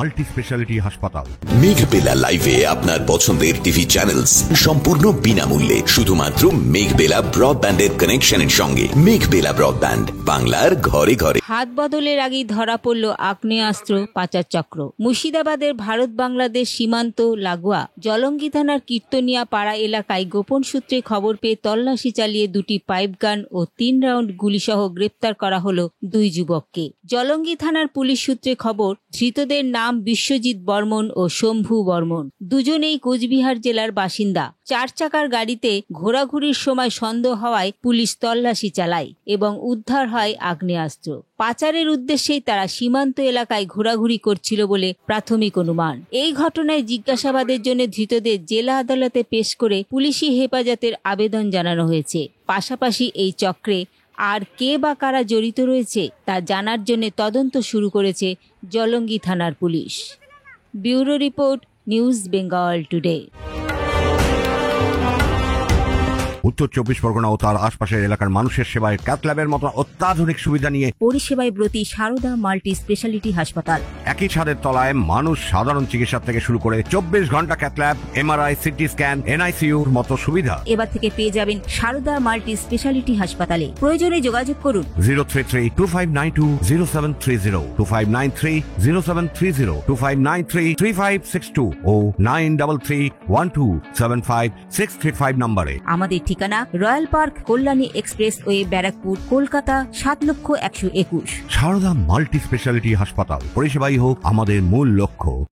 Multi speciality হাসপাতাল। মেঘবেলা লাইভে আপনার পছন্দের টিভি চ্যানেলস সম্পূর্ণ বিনামূল্যে, শুধুমাত্র মেঘবেলা ব্রডব্যান্ডের কানেকশনের সঙ্গে। মেঘবেলা ব্রডব্যান্ড, বাংলার ঘরে ঘরে। হাত বদলের আগেই ধরা পড়ল আগ্নেয়াস্ত্র পাচার চক্র। মুর্শিদাবাদের ভারত বাংলাদেশ সীমান্ত লাগোয়া জলঙ্গি থানার কীর্তনিয়া পাড়া এলাকায় গোপন সূত্রে খবর পেয়ে তল্লাশি চালিয়ে 2টি পাইপ গান ও 3 রাউন্ড গুলিসহ গ্রেপ্তার করা হলো 2 যুবককে। জলঙ্গি থানার পুলিশ সূত্রে খবর, ধৃতদের নাম বিশ্বজিৎ বর্মন ও শম্ভু বর্মন। দুজনেই কোচবিহার জেলার বাসিন্দা। 4 চাকার গাড়িতে ঘোরাঘুরির সময় সন্দেহ হওয়ায় পুলিশ তল্লাশি চালায় এবং উদ্ধার হয় আগ্নেয়াস্ত্র। পাচারের উদ্দেশ্যেই তারা সীমান্ত এলাকায় ঘোরাঘুরি করছিল বলে প্রাথমিক অনুমান। এই ঘটনায় জিজ্ঞাসাবাদের জন্য ধৃতদের জেলা আদালতে পেশ করে পুলিশি হেফাজতের আবেদন জানানো হয়েছে। পাশাপাশি এই চক্রে আর কে বা কারা জড়িত রয়েছে তা জানার জন্য তদন্ত শুরু করেছে জলঙ্গি থানার police. Bureau report, news Bengal today. উত্তর 24 পরগনা ও তার আশপাশের এলাকার মানুষের সেবায় ক্যাথ ল্যাবের মতো অত্যাধুনিক সুবিধা নিয়ে পরিষেবায় ব্রতী সারদা মাল্টি স্পেশালিটি হাসপাতাল। একই ছাদের তলায় মানুষ সাধারণ চিকিৎসা থেকে শুরু করে 24 ঘন্টা cath lab, MRI, CT scan, এনআইসিইউর মতো সুবিধা এবার থেকে পেয়ে যাবেন সারদা মাল্টি স্পেশালিটি হাসপাতালে। প্রয়োজনে যোগাযোগ করুন 033-2592-0730, 2593-0730, 2593-3562 ও 9331275635 নম্বরে। আমাদের ঠিকানা royal park, Kalyani expressway, Barrackpore, Kolkata 7,121,000। Sarada multi speciality হাসপাতাল, পরিষেবাই হোক আমাদের মূল লক্ষ্য।